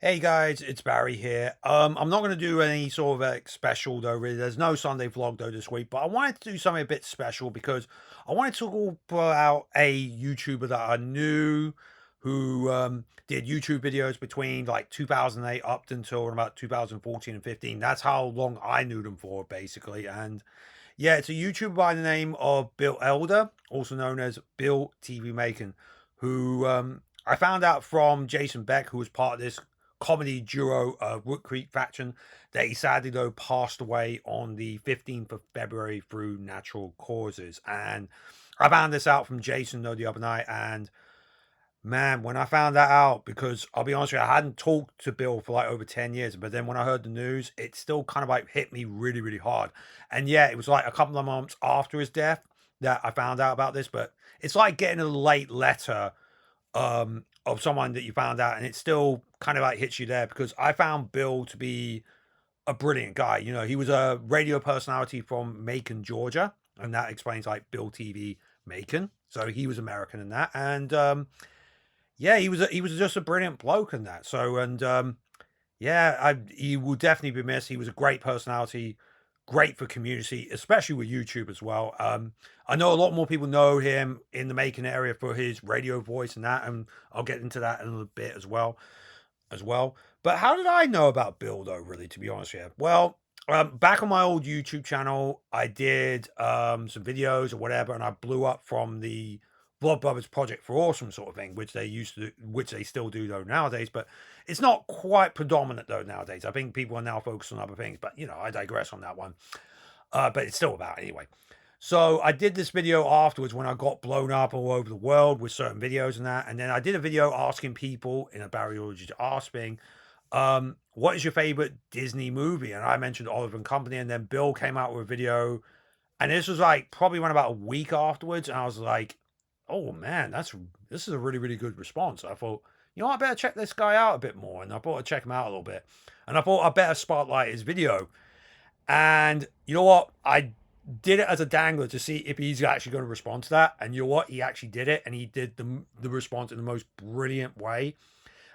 Hey guys, it's Barry here. I'm not going to do any sort of a special though. Really, there's no Sunday vlog though this week, but I wanted to do something a bit special because I wanted to talk about a YouTuber that I knew who did YouTube videos between like 2008 up until about 2014 and 15. That's how long I knew them for, basically. And yeah, it's a YouTuber by the name of Bill Elder, also known as BillTVMacon, who I found out from Jason Beck, who was part of this comedy duo Root Creek faction, that he sadly though passed away on the 15th of February through natural causes. And I found this out from Jason though the other night, and man, when I found that out, because I'll be honest with you, I hadn't talked to Bill for like over 10 years, but then when I heard the news, it still kind of like hit me really, really hard. And yeah, it was like a couple of months after his death that I found out about this, but it's like getting a late letter of someone that you found out, and it still kind of like hits you there, because I found Bill to be a brilliant guy. You know, he was a radio personality from Macon, Georgia, and that explains like Bill TV Macon. So he was American in that. And yeah, he was just a brilliant bloke in that. So and yeah, he will definitely be missed. He was a great personality, great for community, especially with YouTube as well. I know a lot more people know him in the Macon area for his radio voice and that, and I'll get into that in a little bit as well. But how did I know about Bill though? Really, to be honest with you, well, back on my old YouTube channel, I did some videos or whatever, and I blew up from the Vlog Brothers Project for Awesome sort of thing, which they used to, which they still do though nowadays. But it's not quite predominant though nowadays. I think people are now focused on other things. But you know, I digress on that one. But it's still about it anyway. So I did this video afterwards when I got blown up all over the world with certain videos and that. And then I did a video asking people in a Barry Origins Ask thing, what is your favorite Disney movie? And I mentioned Oliver and Company, and then Bill came out with a video, and this was like probably went about a week afterwards, and I was like, oh man, this is a really, really good response. I thought, you know what, I better check this guy out a bit more. And I thought I'd check him out a little bit. And I thought I better spotlight his video. And you know what? I did it as a dangler to see if he's actually going to respond to that. And you know what? He actually did it, and he did the response in the most brilliant way.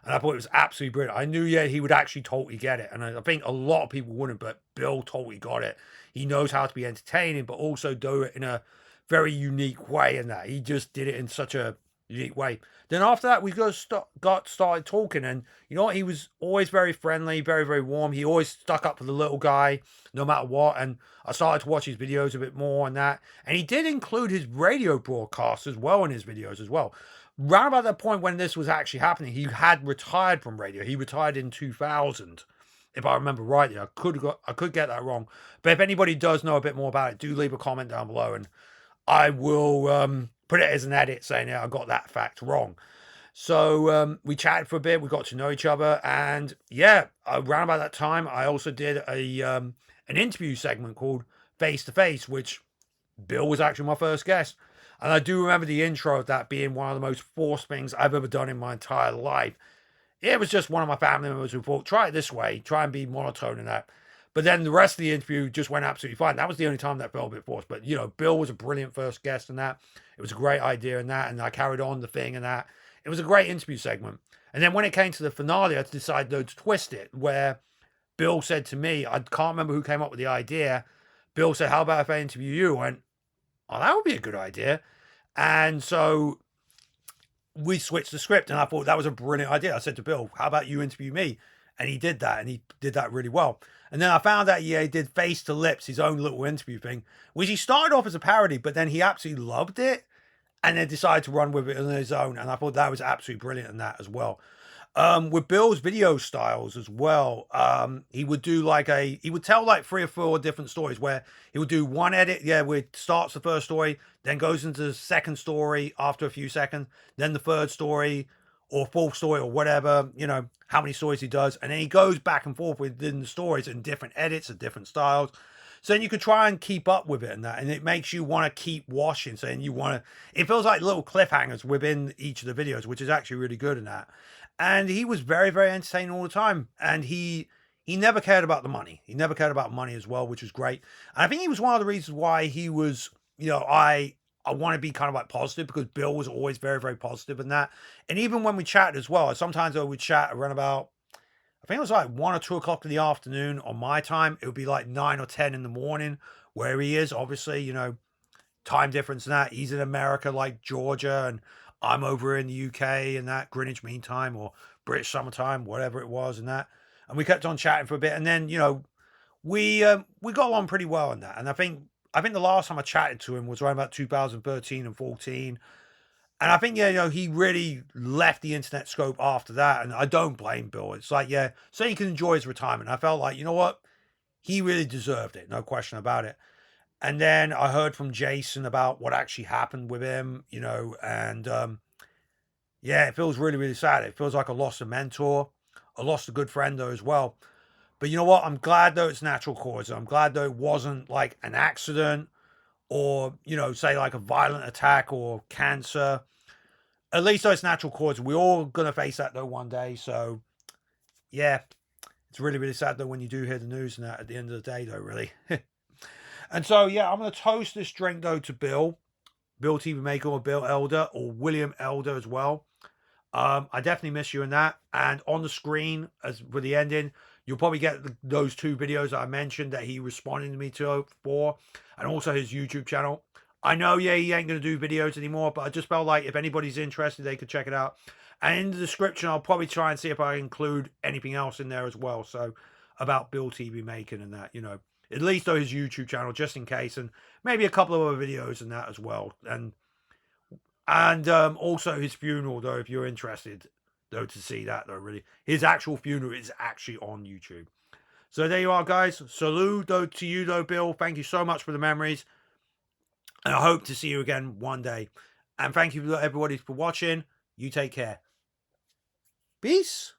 And I thought it was absolutely brilliant. I knew, yeah, he would actually totally get it. And I think a lot of people wouldn't, but Bill totally got it. He knows how to be entertaining, but also do it in a very unique way. And that he just did it in such a unique way. Then after that, we got started talking, and you know what? He was always very friendly, very, very warm. He always stuck up for the little guy, no matter what. And I started to watch his videos a bit more and that. And he did include his radio broadcasts as well in his videos as well. Round about that point when this was actually happening, he had retired from radio. He retired in 2000, if I remember rightly. I could get that wrong, but if anybody does know a bit more about it, do leave a comment down below, and I will put it as an edit saying, yeah, I got that fact wrong. So we chatted for a bit. We got to know each other, and yeah, around about that time, I also did an interview segment called Face to Face, which Bill was actually my first guest. And I do remember the intro of that being one of the most forced things I've ever done in my entire life. It was just one of my family members who thought, try it this way, try and be monotone in that. But then the rest of the interview just went absolutely fine. That was the only time that felt a bit forced. But, you know, Bill was a brilliant first guest in that. It was a great idea in that. And I carried on the thing and that. It was a great interview segment. And then when it came to the finale, I decided though to twist it, where Bill said to me, I can't remember who came up with the idea. Bill said, how about if I interview you? I went, oh, that would be a good idea. And so we switched the script, and I thought that was a brilliant idea. I said to Bill, how about you interview me? And he did that, and he did that really well. And then I found out, yeah, he did Face to Lips, his own little interview thing, which he started off as a parody, but then he absolutely loved it, and then decided to run with it on his own. And I thought that was absolutely brilliant in that as well. With Bill's video styles as well, he would do he would tell like 3 or 4 different stories, where he would do one edit, yeah, where it starts the first story, then goes into the second story after a few seconds, then the third story or fourth story or whatever, you know, how many stories he does. And then he goes back and forth within the stories and different edits and different styles. So then you could try and keep up with it and that, and it makes you want to keep watching. So then you want to, it feels like little cliffhangers within each of the videos, which is actually really good in that. And he was very, very entertaining all the time. And he never cared about the money. He never cared about money as well, which was great. And I think he was one of the reasons why he was, you know, I want to be kind of like positive, because Bill was always very, very positive in that. And even when we chatted as well, sometimes I would chat around about think it was like 1 or 2 o'clock in the afternoon on my time. It would be like 9 or 10 in the morning where he is. Obviously, you know, time difference and that. He's in America, like Georgia, and I'm over in the UK and that Greenwich Mean Time or British Summertime, whatever it was, and that. And we kept on chatting for a bit, and then we got along pretty well in that. And I think the last time I chatted to him was around about 2013 and 14. And I think, yeah, he really left the internet scope after that. And I don't blame Bill. It's like, yeah, so he can enjoy his retirement. I felt like, you know what? He really deserved it. No question about it. And then I heard from Jason about what actually happened with him, and yeah, it feels really, really sad. It feels like I lost a mentor. I lost a good friend, though, as well. But you know what? I'm glad, though, it's natural causes. I'm glad, though, it wasn't like an accident or, say like a violent attack or cancer. At least though it's natural causes. We're all going to face that, though, one day. So, yeah, it's really, really sad, though, when you do hear the news and that at the end of the day, though, really. And so, yeah, I'm going to toast this drink, though, to Bill TV Macon or Bill Elder or William Elder as well. I definitely miss you in that. And on the screen, as for the ending, you'll probably get those 2 videos that I mentioned that he responded to me for, and also his YouTube channel. I know, yeah, he ain't going to do videos anymore, but I just felt like if anybody's interested, they could check it out. And in the description, I'll probably try and see if I include anything else in there as well. So about BillTVMacon and that, at least though his YouTube channel, just in case, and maybe a couple of other videos and that as well. And also his funeral, though, if you're interested, though, to see that, though, really. His actual funeral is actually on YouTube. So there you are, guys. Salute, though, to you, though, Bill. Thank you so much for the memories. And I hope to see you again one day. And thank you, everybody, for watching. You take care. Peace.